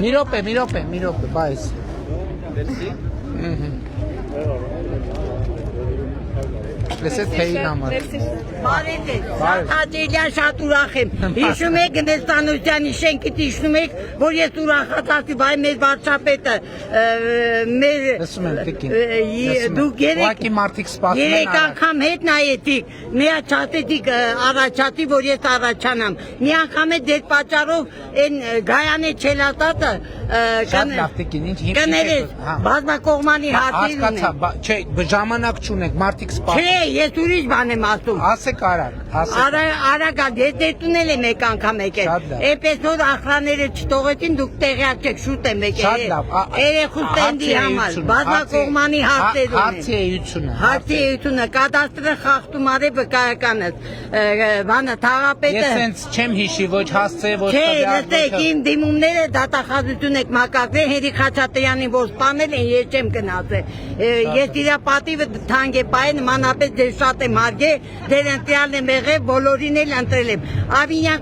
Մի րոպե, բայց։ Լսեց թեյին համար։ Բարև եք, Հաճելյան շատ ուրախ եմ։ Հիշում եք Գնեստանոսյանի շենքից հիշում եք, որ ես ուրախած ասի, բայ մեր վարչապետը մեր Լսում եմ տիկին։ դուք Ուղղակի մարդիկ սպասում են։ 3 անգամ հետ նայեցիք, մի չասեցիք առաջացի, որ ես առաջանամ։ Մի անգամ է դեր պատճառով այն Գայանե Չելատատը Շատ լավ տիկին, ինչ կներես, բազմակողմանի հարցեր ունեն։ Հասկացա, չէ, ժամանակ չունենք, մարդիկ սպասում։ Չէ, ես ուրիշ բան եմ ասում։ Ասեք արագ, ասեք։ Արագ, ես դետունել եմ մեկ անգամ եկել։ Էպես նոր ախրաները չթողեցին, դուք տեղյակ չեք, շուտ եմ եկել։ Շատ լավ։ Երեխու ստենդի համար, բազմակողմանի հարցեր ունեն։ Հարցի էությունը։ Հարցի էությունը, կադաստրը խախտում արի վկայականս։ Բանը թաղապետը։ Ես հենց չեմ հիշի, ոչ հասցե, ոչ Չէ, լսեք, իմ դիմումները դատախազություն եք մակագրել, Հերի Խաչատրյանին որ սպանել են, ես չեմ գնացել։ Ես իրա պատիվը թանկ է պահել, նմանապես դեր շատ եմ հարգել, դեր ընտրյալն եմ եղել, բոլորին էլ ընտրել եմ։ Ավինյան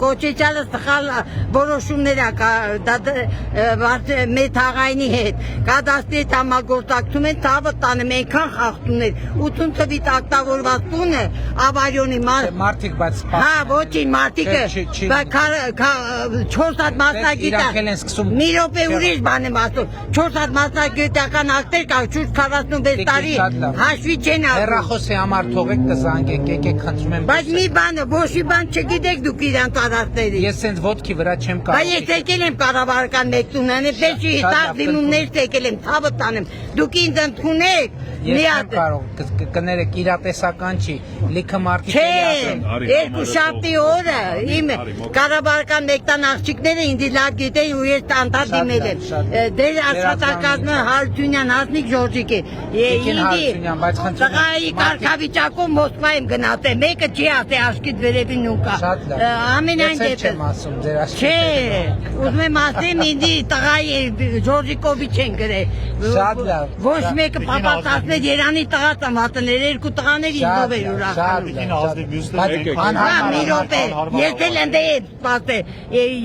Կոչեչյալը սխալ որոշումներ ա մեր թաղայինի հետ։ Կադաստրի հետ համագործակցում են, ցավը տանեմ, այնքան խախտումներ, 80 թվից ակտավորված տունը, ավարյոնի Մարդիկ բայց սպասում։ Հա, ոչինչ, մարդիկը 4 հատ մասնագիտական մի րոպե ուրիշ բան եմ ասում 4 հատ մասնագիտական ակտեր կա 46 տարի հաշվի չեն ասում Հեռախոսի համար թողեք կզանգեք եկեք խնդրում եմ Բայց մի բանը ոչի բան չգիտեք դուք իրանց արածների Ես հենց ոտքի վրա չեմ կարող Բայց ես եկել եմ կառավարական մեկ տունան պետք է հստակ դիմումներ եկել եմ ցավը տանեմ դուք ինձ ընդունեք Ես չեմ կարող կներեք իրատեսական չի լիքը մարդիկ Չէ երկու շաբթի օրը իմ կառավարական մեկտան աղջիկները ինձ լավ գիտեն ու ես անդադ դիմել եմ դեր աշխատակազմը Հարությունյան Հասմիկ Ժորժիկ է տղայի կարգավիճակով Մոսկվա եմ գնացել մեկը չի ասել աշկիտ վերևին ուկա ամենայն դեպս չէ ուզում եմ ասեմ ինձ տղայի Ժորժիկովիչ են գրել ոչ մեկը պապացածներ Երանի տղա ծամատներ երկու տղաներ ինձով էր ուրախանում մի րոպե ես էլ ընդե եմ սպասել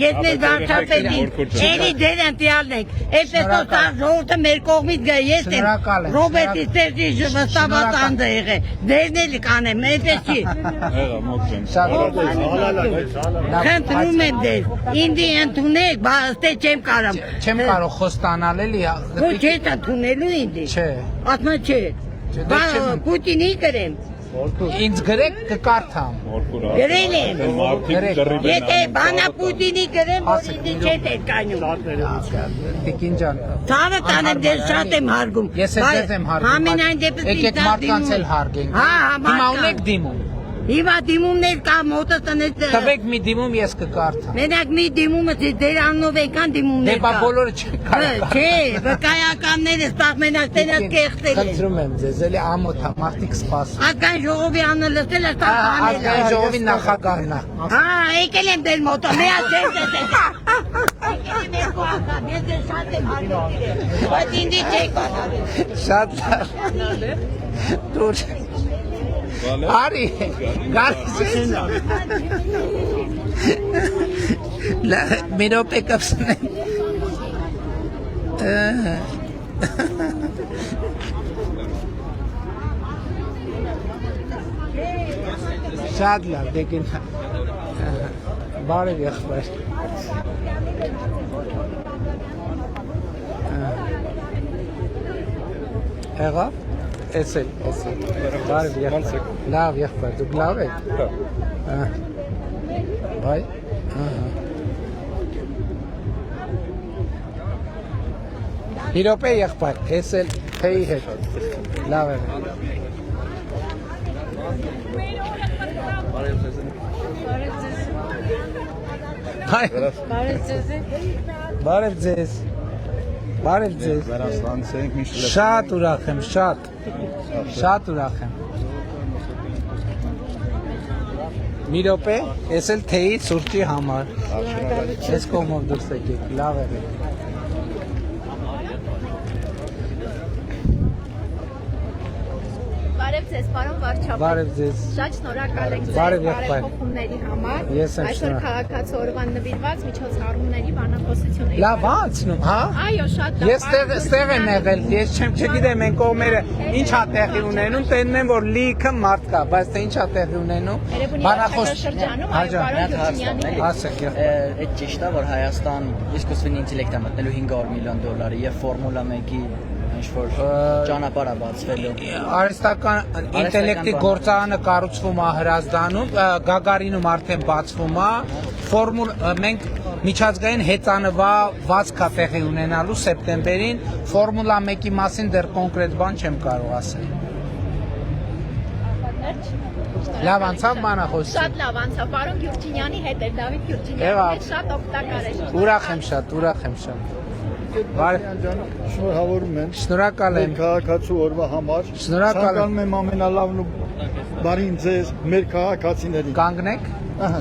ես մեր վարչապետին էլի դեր ընտրյալն ենք այսպես ժողովուրդը մեր կողմից գա ես եմ Ռոբերտի Սերժի վստահված անձը եղել դերն էլ կանեմ այսպես չի խնդրում եմ դեր ինձ ընդունեք բաստե չեմ կարող խոստանալ էլի ոչ ես ընդունելու ինձ ասма չէ Պուտինի գրեմ Ինձ գրեք կկարդամ Գրել եմ Եթե բանա Պուտինի գրեմ որ ինձ չետ է կանյում Տիկին ջան Ցավը տանեմ դեր շատ եմ հարգում Ես էլ ձեզ եմ հարգում Եկեք մարդկանց էլ հարգենք Հիմա ունեք դիմում Հիմա դիմումներ կա մոտը տնեց Տվեք մի դիմում ես կկարդամ Մենակ մի դիմումը դեր աննով եկան դիմումներ կա Դե բա բոլորը չեն կարող Չէ, վկայականները ստաղ մենակ տենակ կեղտել են Խնդրում եմ ձեզ, էլի ամոթա, մարդիկ սպասում Ազգային ժողովի անը լսել է ստաղ անել Ազգային ժողովի նախագահն է Հա, եկել եմ դեր մոտը, մեա չեմ դեսել Եկել եմ երկու անգամ, ես դեր շատ եմ հարգել Բայց ինձի չեք բանալել Շատ լավ Արի, գալիս ես Մի րոպե կպսնեմ Շատ լավ, դեկին Բարև եղբայր Եղավ Էս էլ Բարև եղբայր Լավ եղբայր, դուք լավ եք Բայ Մի րոպե եղբայր, էս էլ թեյի հետ Լավ եմ Բարև ձեզ Բարև ձեզ Շատ ուրախ եմ, շատ ուրախ եմ Մի րոպե, ես էլ թեյի սուրճի համար Ես կողմով դուրս եկեք, լավ եմ Բարև Բարև ձեզ, պարոն վարչապետ։ Բարև ձեզ։ Շատ շնորհակալ ենք Բարև ձեզ եղբայր։ բարեփոխումների համար։ Ես եմ Այսօր շնորհակալ։ քաղաքացի օրվան նվիրված միջոցառումների բանախոսություն եք։ Լավ անցնում, հա։ Այո, շատ լավ։ Ես ստեղ եմ եղել, ես չգիտեմ այն կողմերը ինչ է տեղի ունենում, տենում եմ որ լիքը մարդ կա, բայց թե ինչ է տեղի ունենում, շրջանում, այո, պարոն Գյուրջինյանի հետ։ ասեք։ Այդ ճիշտ է, որ Հայաստան իսկուսվին ինտելեկտ է մտնելու 500 միլիոն դոլարի եւ Ֆորմուլա 1-ի ինչ-որ ճանապարհ է բացվելու։ Արհեստական ինտելեկտի գործարանը կառուցվում է Հրազդանում, Գագարինում արդեն բացվում է, մենք միջազգային հեծանվացք է տեղի ունենալու սեպտեմբերին, Ֆորմուլա 1-ի մասին դեռ կոնկրետ բան չեմ կարող ասել։ Լավ անցավ բանախոսություն։ Շատ լավ անցավ, պարոն Գյուրջինյանի հետ էր, Դավիթ Գյուրջինյանի հետ շատ օգտակար էր։ Ուրախ եմ շատ։ Շնորհավորում եմ։ Շնորհակալ եմ։ Քաղաքացու օրվա համար։ Շնորհակալ եմ։ Ցանկանում եմ ամենալավն ու բարին ձեզ մեր քաղաքացիներին։ Կանգնեք,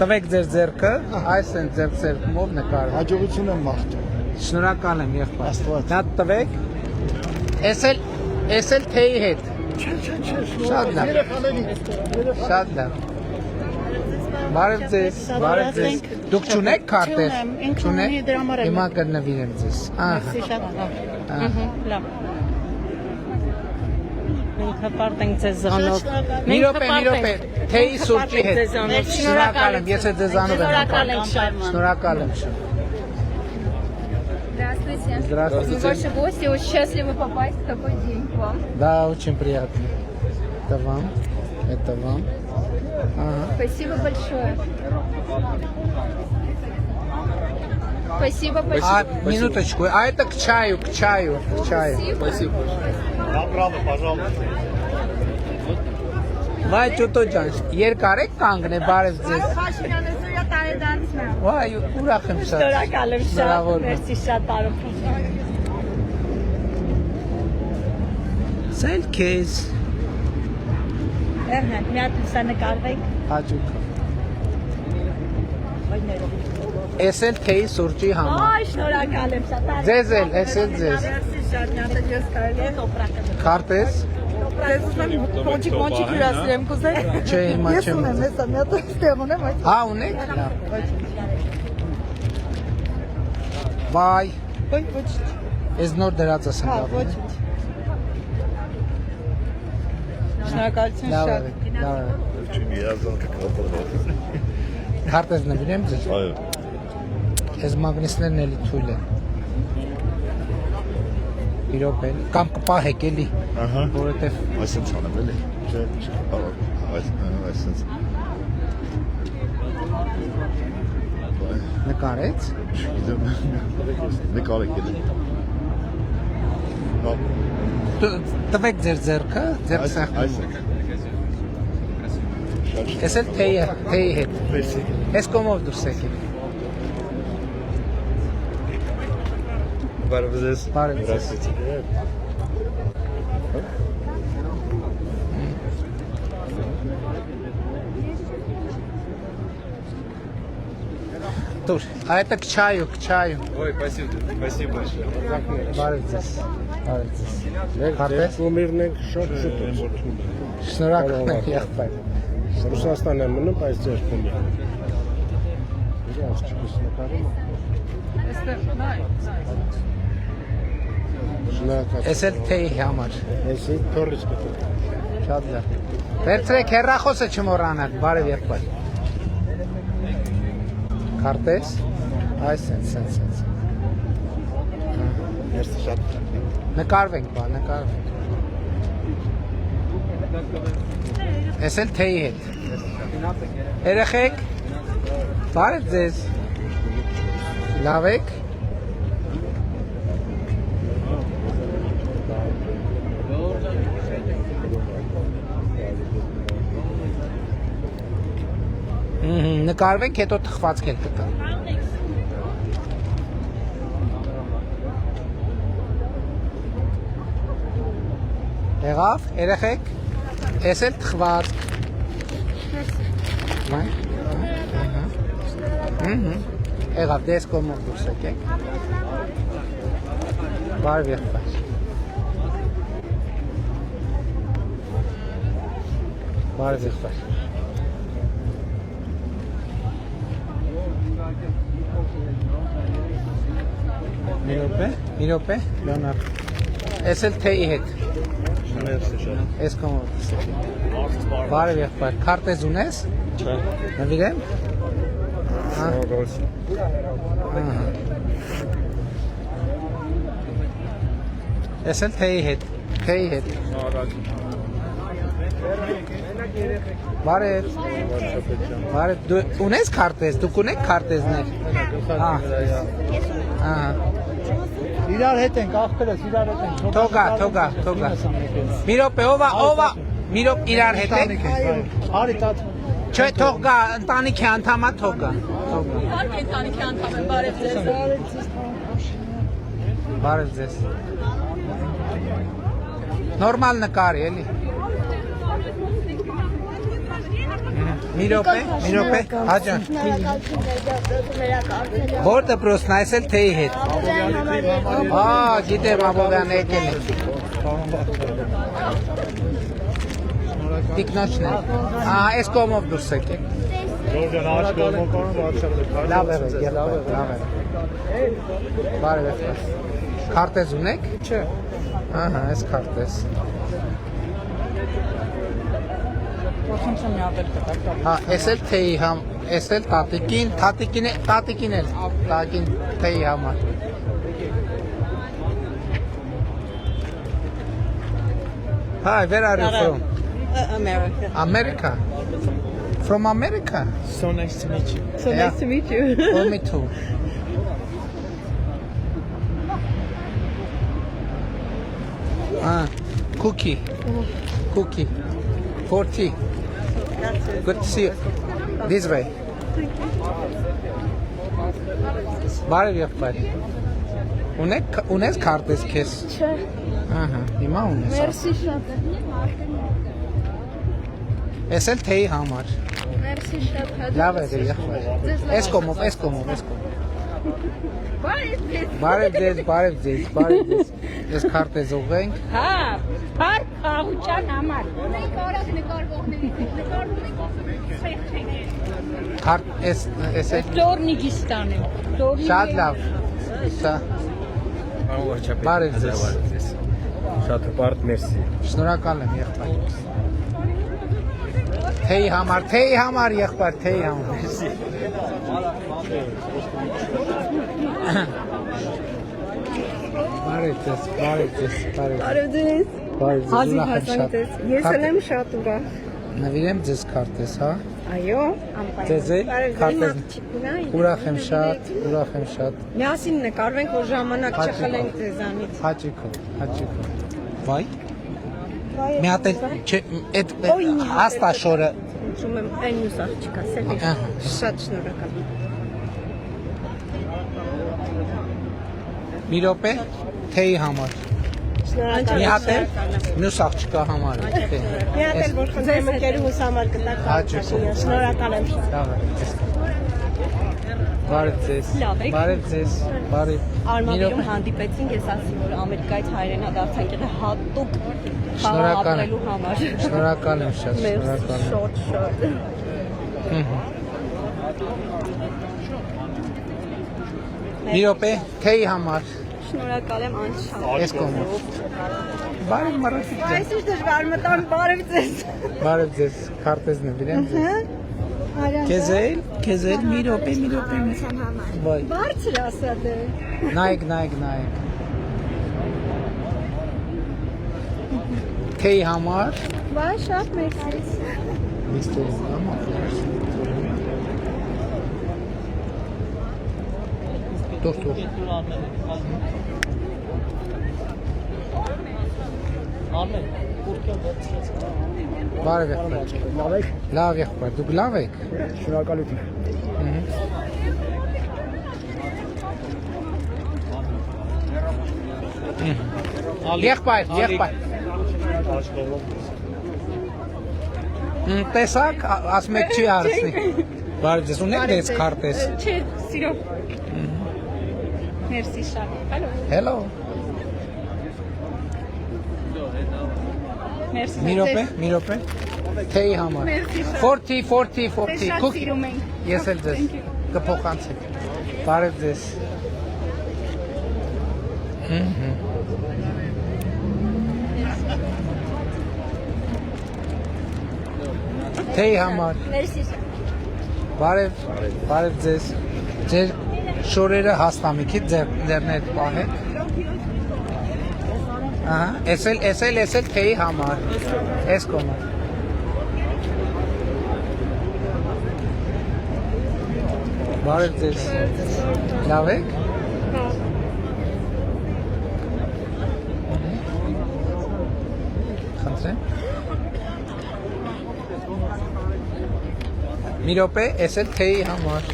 տվեք ձեր ձեռքը, այս են ձեր ձեռքով նկարվում։ Հաջողություն եմ մաղթում։ Շնորհակալ եմ եղբայր։ Աստված։ Նա տվեք։ Էս էլ թեյի հետ։ Շատ լավ։ Շատ լավ։ Բարև ձեզ։ Դուք չունեք քարտեր։ Չունեք։ Հիմա կնվիրեմ ձեզ։ Ահա։ Մենք հպարտ ենք ձեզ զանով։ Մի րոպե, թեյի սուրճի հետ։ Շնորհակալ եմ, ես ձեզանով եմ։ Շնորհակալ եմ շատ։ Здравствуйте. Здравствуйте. Ваши гости очень счастливы попасть в такой день к вам. Да, очень приятно. Это вам. Ага. Спасибо большое. Спасибо. Минуточку. А это к чаю. Спасибо. Направо, пожалуйста։ Վայ ճուտոջան, երկար եք կանգնե, բարև ձեզ։ Վայ, ուրախ եմ շատ։ Շնորհակալ եմ շատ։ Մերսի շատ բարով։ Սա էլ քեզ։ Էհը, մի հատ լուսանկարվեք։ Հաճուկ։ Էս էլ թեյի սուրճի համար։ Այ, շնորհակալ եմ շատ։ Ձեզ էլ, էս էլ ձեզ։ Շատ մի հատ ես կարելի է օպրակը։ Քարտես։ Ես ուզում եմ կոնչիկ հյուրասիրեմ կուզեք։ Չէ, հիմա Ես չեմ։ ունեմ, հեսա մի հատ ստեղ ունեմ այդ։ Հա, ունեք։ Վայ, Ոչ, ես նոր դրածս եմ հա, գալու։ ոչ։ Շնորհակալություն Լավ շատ։ է, լավ է։ Քարտես նվիրեմ ձեզ։ Այո։ Այս մագնիսներն էլի թույլ են։ Իրոք էլ, կամ կպահեք էլի, Ահա։ որովհետև Այսպես անեմ էլի։ Չէ, այսպես։ նկարեց։ Նկարեք էլի։ Հա, Տվեք ձեր ձեռքը, ձեր սեղմը։ Ես էլ թեյի հետ։ Ես կոմով դուրս եկեք։ Բարև ձեզ։ Բարև ձեզ։ Тур, а это к чаю. Ой, спасибо большое։ Բարև ձեզ։ Քարտես։ Կոմերն ենք շատ շուտ Շնորհակալ եմ եղբայր։ Ռուսաստան եմ մնում, բայց ձեր կոմեր։ Իրաց չկս նկարում։ Շնորհակալ։ Ես էլ թեյի համար։ Էսի թորից կտու։ Շատ լավ։ Վերցրեք հեռախոսը չմոռանաք, բարև եղբայր։ Քարտես։ Այս սենց։ Մերսի շատ։ Նկարվենք, նկարվենք։ Ես էլ թեյի հետ։ Երեխեք, բարև ձեզ։ Լավ եք։ Նկարվենք, հետո թխվածք էլ կտա։ Եղավ, երեխեք, ես էլ թխվածք։ Եղավ, դես կոմով դուրս եկեք։ Բարև եղբայր։ Բարև եղբայր։ Մի րոպե, Լեոնարդ։ Էս էլ թեյի հետ։ Էս կոմոդ։ Բարև եղբայր, քարտեզ ունես։ Չէ։ Նվիրեմ։ Էս էլ թեյի հետ։ Բարև։ Բարև, դու ունես քարտեզ, դուք ունեք քարտեզներ։ Իրար հետ ենք, աղբերս, իրար հետ ենք։ Թողա։ Մի րոպե, ով մի րոպե իրար հետ եք։ Արի տատ։ Չէ, թող գա, ընտանիքի անդամա թող գա։ Իհարկե ընտանիքի անդամ եմ, բարև ձեզ։ Բարև ձեզ։ Նորմալ նկարի, էլի։ Մի րոպե, հաջան։ Որ դպրոցն այս էլ թեյի հետ։ Գիտեմ Աբովյան եկել է։ Տիկնոջն է։ Այս կողմով դուրս եկեք։ Լավ է։ Բարև եղբայր։ Քարտեզ ունեք։ Չէ։ Այս քարտեզ։ Էս էլ թեյի համ, էս էլ տատիկին էլ, թեյի համար։ Hi, where are you from? America. America? From America? So nice to meet you. So nice to meet you. Oh, me too. Cookie. 40. Good to see you. This way. Բարև եղբայր։ Ունես քարտեզ քեզ։ Չէ։ Հիմա ունես։ Մերսի շատ է։ Էս էլ թեյի համար։ Մերսի շատ հա։ Լավ է եղբայր։ Էս կողմով։ Բարև ձեզ։ Ես քարտեզով ենք։ Հա, հարկ խաղուճան համար։ Ունենք արագ նկարվողների։ Էս է։ Տորնիգիստան եմ։ Շատ լավ։ Բարև ձեզ։ Շատ հպարտ մերսի։ Շնորհակալ եմ եղբայր։ Թեյի համար եղբայր, թեյի համար։ Բարև ձեզ։ Հազիվ հասանիցես։ Ես էլ եմ շատ ուրախ։ Նվիրեմ ձեզ քարտեզ, հա։ Այո, Ձեզ է քարտեզ։ Ուրախ եմ շատ։ Միասին նկարվենք, որ ժամանակ չխլենք ձեզանից։ Հաճիկով։ Վայ։ Մի հատ էլ այդ հաստաշորը Ուզում եմ այն մյուս աղջիկա, սելի։ Շատ շնորհակալ։ մի րոպե թեյի համար։ Մի հատ էլ մյուս աղջկա համար։ Մի հատ էլ որ խնդրեմ ընկերուհուս համար կտակ։ Շնորհակալ եմ շատ։ Բարև ձեզ։ Բարև։ Արմավիրում հանդիպեցինք, ես ասի, որ Ամերիկայից հայրենա դարձանք էլ հատուկ խաղապրելու համար։ Շնորհակալ եմ շատ, Շատ։ Մի րոպե թեյի համար։ Շնորհակալ եմ անչափ։ Ես կողմով։ Բարև մարդ։ Այսինչ դժվար մտան, բարև ձեզ։ Բարև ձեզ, քարտեզն է բերեմ ձեզ։ Քեզ էլ մի րոպե։ Վայ։ Բարձր ասա դե։ Նայեք։ Թեյի համար։ Վայ, շատ մերսի։ Միստր համար։ Դոկտոր։ Բարև եղբայր։ Լավ եղբայր, դուք լավ եք։ Շնորհակալություն։ Եղբայր։ Տեսակ, ասում եք չի հարցնի։ Բարև ձեզ, ունեք դες քարտեզ։ Չէ, սիրով։ Մերսի շատ։ Hello։ Մերսի։ Մի րոպե։ Թեյի համար։ 40 Շատ cookie։ սիրում ենք։ Ես էլ ձեզ կփոխանցեմ։ Բարև ձեզ։ Թեյի համար։ Մերսի։ Բարև ձեզ։ Ձեր շորերը հաստամիքից ձեռներ պահեք։ Ահա, էս էլ թեյի համար։ Էս կոմը։ Բարև ձեզ։ Լավ եք։ Խնդրեմ։ Մի րոպե, էս էլ թեյի համար։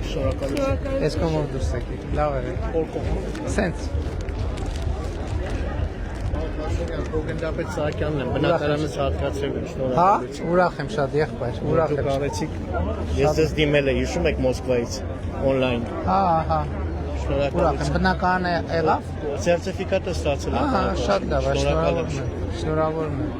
Շնորհակալություն։ Էս կոմով դուրս եկեք։ Լավ եղեք։ Սենց։ Գնդապետ Սահակյանն եմ, բնակարանից հատկացրել եմ, Հա, շնորհակալություն։ ուրախ եմ շատ եղբայր, ուրախ Դուք եմ։ արեցիք, ես ձեզ դիմել եմ, հիշում եք Մոսկվայից, օնլայն, Հա, ուրախ եմ։ շնորհակալություն։ Բնականը եղավ։ Սերտիֆիկատը ստացել եմ։ Ահա, շատ լավ, Շնորհակալ եմ։ շնորհավորում եմ։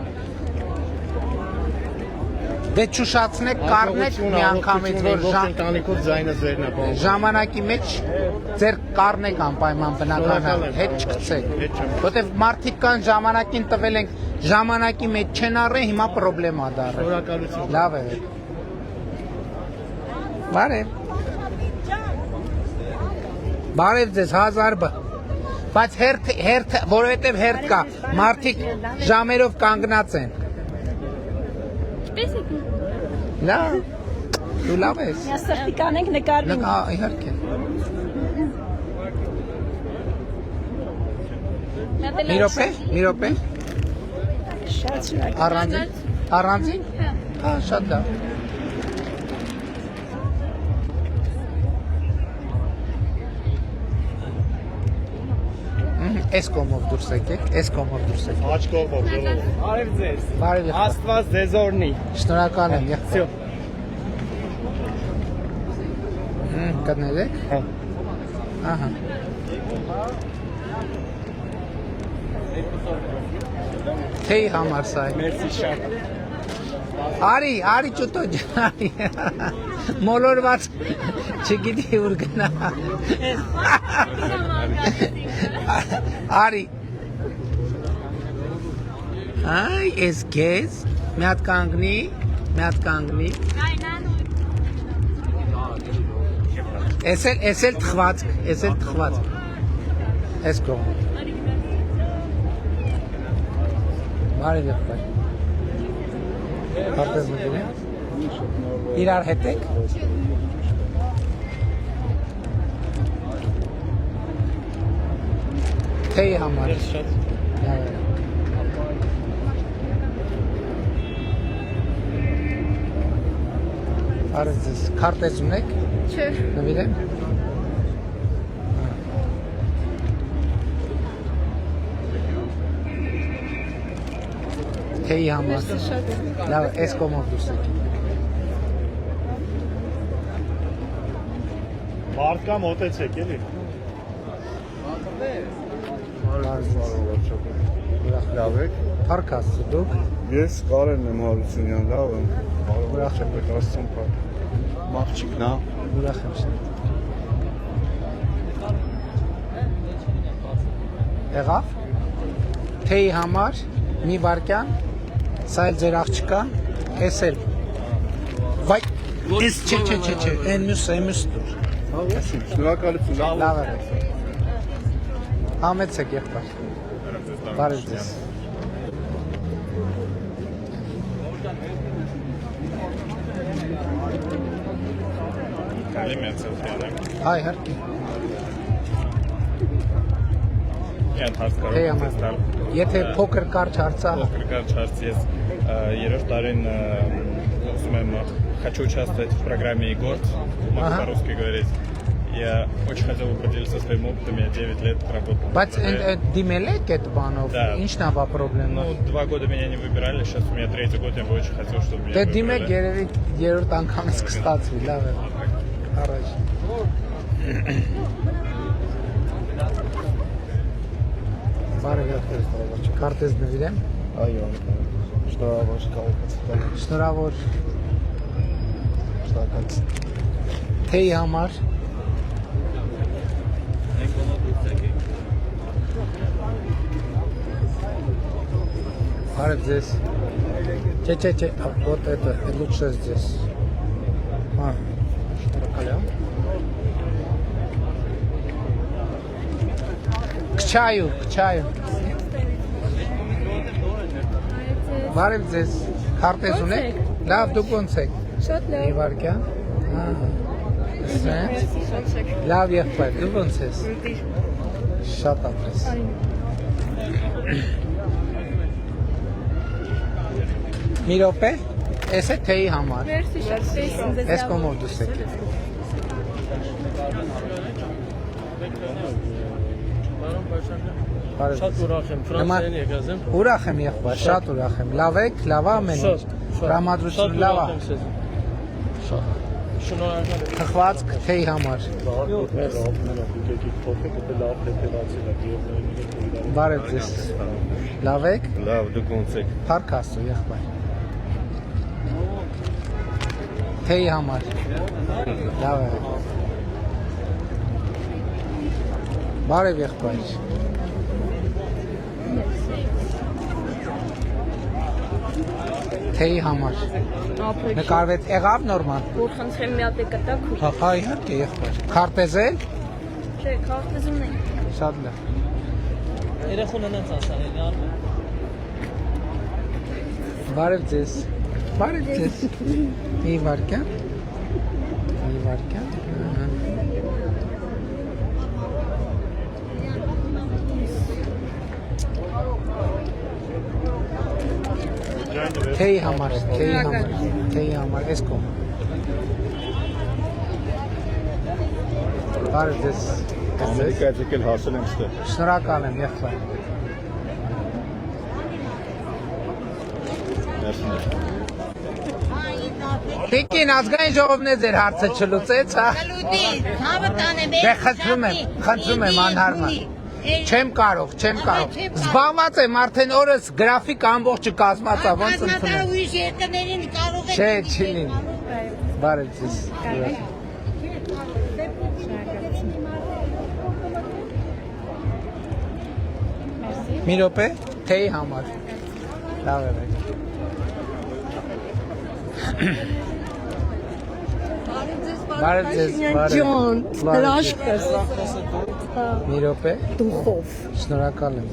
Դե ճուշացնեք, կառնեք մի անգամից, որ ընտանիքով ձայնը ձերն է բան։ ժամանակի մեջ ձեր կառնեք անպայման բնականը, հետ չգցեք։ Որտեվ մարդիկ կան ժամանակին տվել ենք, ժամանակի մեջ չեն առել, հիմա պրոբլեմա դառել։ Շնորհակալություն։ Լավ է։ Բարև ձեզ 1000 բայց հերթ, որովհետև հերթ կա, մարդիկ ժամերով կանգնած են։ Լավ, դու լավ ես։ Միա սրտի կանենք նկարվին։ Իհարկե։ Մի րոպե։ Շատ շնորհակալ։ Առանձին։ Հա, շատ լավ։ Էս կողմով դուրս եկեք։ Աչ կողմով, ժողովուրդ։ Բարև ձեզ։ Բարև եղեք։ Աստված ձեզ օրհնի։ Շնորհակալ եմ, եղբայր։ Կներեք։ Հա։ Ահա։ Թեյի համար սա է։ Մերսի շատ։ Արի ճուտո ջան։ Մոլորված չգիտի ուր գնա։ Արի։ Այ, էս քեզ։ Մի հատ կանգնի։ Էս էլ թխվածք։ Էս կողմ։ Բարև եղբայր։ Հարդես մտնում։ Իրար հետ եք։ Թեյի համար։ Շատ։ Բարև ձեզ։ Քարտեզ ունեք։ Չէ։ Նվիրեմ։ Թեյի համար։ Լավ, էս կողմով դուրս եկեք։ Մարդկա մոտեցեք, էլի։ Լավ եք։ Փառք Աստծո, դուք։ Ես Կարեն եմ Հարությունյան, լավ եմ։ Ուրախ եմ։ Աստծուն փառք։ Մաղջիկն է։ Ուրախ եմ շատ։ Եղավ։ Թեյի համար մի վարկյան, սա էլ ձեր աղջկա, էս էլ։ Վայ, էս չէ, են մյուս դուր։ Շնորհակալություն։ Լավ է։ Համեցեք եղբայր։ Բարև ձեզ։ Կարելի միացել ֆիանեմ։ Հայ, հարկի։ Իան հարց կարող Թեյ եմ համար։ տալ։ Եթե փոքր կարճ հարցա, Փոքր կարճ հարց ես երրորդ տարին ուզում եմ хочу участвовать в программе ИГОРТ, могу Ага. по-русски говорить. Я очень хотел бы поделиться своим опытом, я 9 лет работал. բայց դիմել եք այդ բանով, Да. ի՞նչն է պրոբլեմը։ Ну, 2 года меня не выбирали, сейчас у меня 3-й год, я бы очень хотел, чтобы меня Դե դիմեք выбрали. երևի երրորդ անգամից կստացվի, լավ է։ Առաջ։ Բարև եղբայր, քարտեզ նվիրեմ։ Այո, շնորհավոր կայացել։ Շնորհավոր։ Շնորհակալ։ Թեյի համար։ Բարև ձեզ։ Չէ, вот это лучше здесь։ Շնորհակալ եմ։ К чаю։ Բարև ձեզ։ Քարտեզ ունեք։ Լավ, դուք ոնց եք։ Շատ լավ։ Իվարկյան։ Լավ եղբայր, դու ոնց ես։ Շատ ապրես։ Մի րոպե, էս է թեյի համար։ Մերսի շատ։ Էս կոմով դուս եք։ Շատ ուրախ եմ, Ֆրանսիայից եկած եմ։ Ուրախ եմ եղբայր, շատ ուրախ եմ։ Լավ եք, լավ ամեն ինչ։ Տրամադրություն լավ է։ Շնորհակալ եմ։ Թխվածք թեյի համար։ Բարև ձեզ։ Լավ եք։ Լավ, դուք ոնց եք։ Փառք Աստծո եղբայր։ Թեյի համար։ Լավ է։ Բարև եղբայր։ Թեյի համար։ Ապրեք։ Նկարվեց եղավ նորմալ։ Որ խնդրեմ մի հատ կտակ։ Հա, իհարկե եղբայր։ Քարտեզել։ Չէ, քարտեզում նե։ Շատ լավ։ Երեխուն են ասանել, ան։ Բարև ձեզ։ Բարև ձեզ։ Մի վարկյան։ Թեյի համար, էս կոմ։ Բարև ձեզ։ Ամերիկայից եկել հասել եմ ստեղ։ Շնորհակալ եմ, եղբայր։ Տիկին ազգային ժողովն է ձեր հարցը չլուծեց, հա։ Լուտի, հավը տանեմ։ Դե խնդրում եմ անհարմար։ Չեմ կարող։ Զբաղված եմ արդեն օրս գրաֆիկ ամբողջը կազմած է, ոնց ընդունում։ Ուրիշ երկրներին կարող եք։ Չէ, չի լինի։ Բարև ձեզ։ Մի րոպե, թեյի համար։ Լավ է։ Բարև ձեզ, Ջոն, հրաշք է սա։ Մի րոպե։ Դուխով։ Շնորհակալ եմ։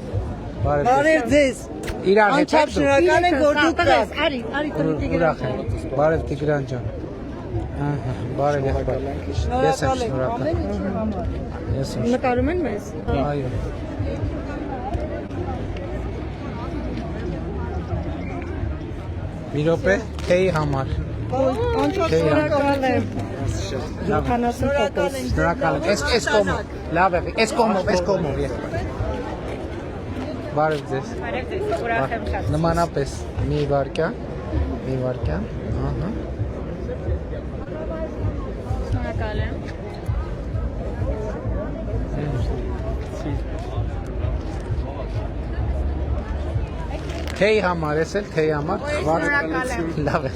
Բարև ձեզ։ Իրար հետ Անչափ շնորհակալ ենք, որ դուք կաս։ Արի, Ուրախ եմ։ Բարև Տիգրան ջան։ Ահա, բարև եղբայր։ Ես եմ շնորհակալ։ Ես եմ։ Նկարում են մեզ։ Այո։ Մի րոպե, թեյի համար։ Անչափ շնորհակալ եմ։ Շնորհակալ եմ։ Էս կոմով։ Լավ է, էս կոմով եղբայր։ Բարև ձեզ։ Բարև ձեզ, ուրախ եմ շատ։ Նմանապես մի վարկյան, ահա։ Շնորհակալ եմ։ Թեյի համար, ես էլ թեյի համար։ Շնորհակալ եմ։ Լավ է։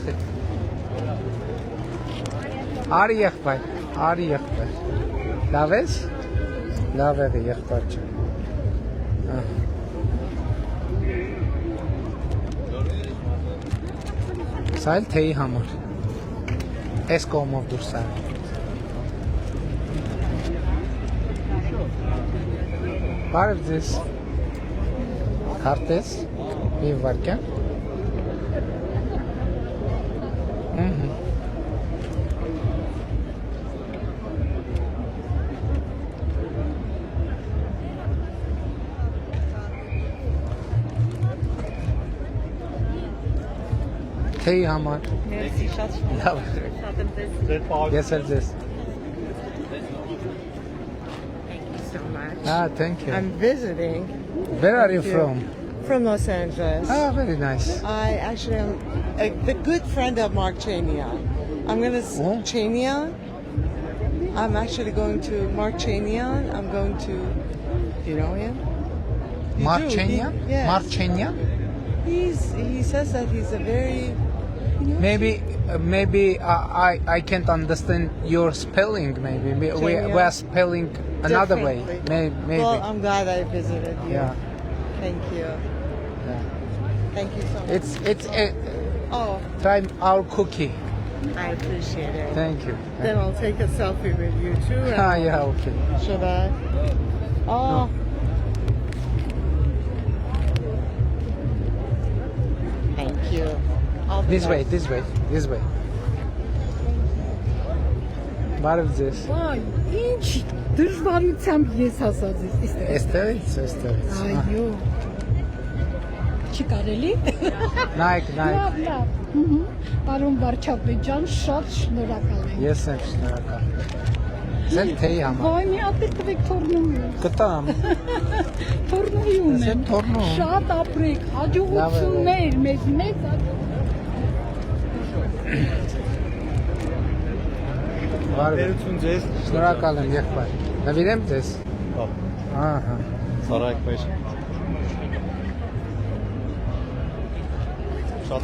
Արի եղբայր։ Լավ ես։ Լավ է եղբայր ջան։ Ահա։ Սա էլ թեյի համար։ Էս կողմով դուրս է։ Բարև ձեզ։ Քարտեզ, մի վարկյան։ Թեյի համար։ Մերսի, շատ Լավ։ շատ եմ ձեզ։ Ես էլ ձեզ։ Thank you. I'm visiting Where are you from? from Los Angeles. Ah, very nice. I actually am the good friend of Mark Chanian. I'm going to Oh. Chanian. I'm actually going to Mark Chanian. I'm going to. Do you know him? You Mark do, Chanian? yes. Mark Chanian? He says that he's a very Maybe I can't understand your spelling. Maybe we are spelling another way. differently. Maybe. Well, I'm glad I visited you. Yeah. Thank you. Yeah. Thank you so much. It's Oh, try our cookie. I appreciate it. Thank you. Then I'll take a selfie with you too. and Ah, yeah, okay. Should I? Oh. Thank you. I'll be This way, nice. this way. Բարև ձեզ։ Վայ, ինչ դժվարությամբ ես հասած ես։ Էստեղից։ Այո։ Չի կարելի։ Նայեք։ Լավ, լավ։ Պարոն վարչապետ ջան, շատ շնորհակալ եմ։ Ես եմ շնորհակալ։ Ձեր թեյի համար։ Վայ, մի հատ տվեք թորնուի։ Կտամ։ Թորնուի ունեմ։ Թորնու։ Շատ ապրեք, հաջողություններ, մեզ մեծ Բարերություն ձեզ։ Շնորհակալ եմ եղբայր։ Նվիրեմ ձեզ։ Ահա։ Սարայք բայց։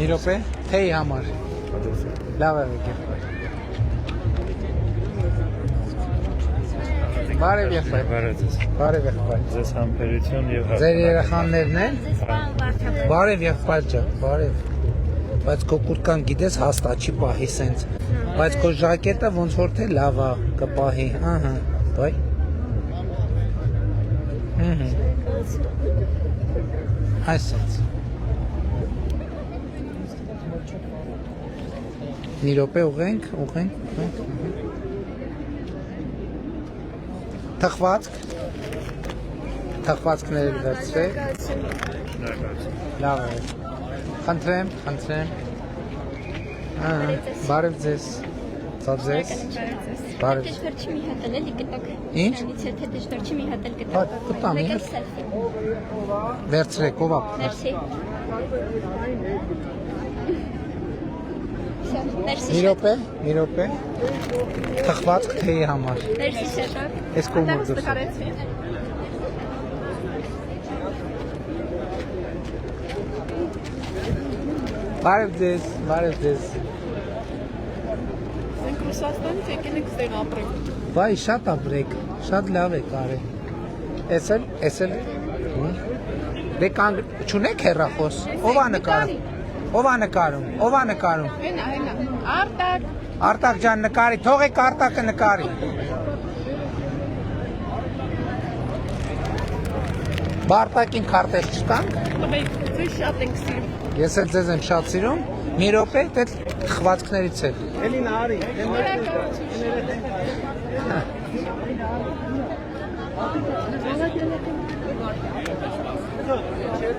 Մի րոպե, թեյի համար։ Լավ է եղբայր։ Բարև եղբայր։ Բարև եղբայր։ Ձեզ համբերություն եւ Ձեր երեխաներն են։ Բարև եղբայր ջան, բարև։ Բայց քո կուրտկան գիտես հաստատ չի պահի սենց։ Բայց քո ժակետը ոնց որ թե լավ է կպահի, ահա, բայ։ Այսպես։ Մի րոպե ուղենք։ Թխվածքները վերցրեք։ Լավ է։ Խնդրեմ։ Բարև ձեզ։ Ցավ ձեզ։ Բարև։ Դժվար չի մի հատ էլ էլի գտակ։ Ինչ։ Դրանից եթե դժվար չի մի հատ էլ գտակ։ Կտամ, Մեկ էլ ինչ։ սելֆի։ Վերցրեք, ով է։ Մերսի։ Մերսի։ Մի րոպե։ Թխվածք թեյի համար։ Մերսի շատ։ Այս կողմը դուրս։ Բարև ձեզ։ Մենք Ռուսաստանից եկել ենք ստեղ ապրենք։ Վայ, շատ ապրեք, շատ լավ եք արել։ Էսել։ Դե կանգ չունեք հեռախոս։ Ո՞վ է նկարում։ Հենա, Արտակ։ Արտակ ջան նկարի, թողեք Արտակը նկարի։ Բարտակին քարտեզ չտանք։ Տվեք, ձեզ շատ ենք սիրում։ Ես էլ ձեզ եմ շատ սիրում։ Մի րոպե, դե խվածքներից էլ։ Էլի նարի։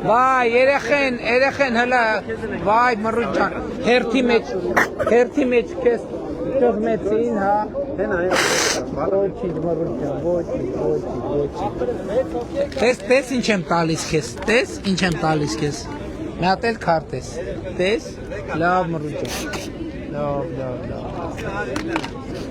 Վայ, երեխեն հլա, վայ մռուտ ջան, հերթի մեջ քեզ ճղմեցին, հա։ Ոչինչ մռուտ ջան, ոչինչ։ Տես ինչ եմ տալիս քեզ, մի հատ էլ քարտես, տես, լավ մռուտ ջան, լավ։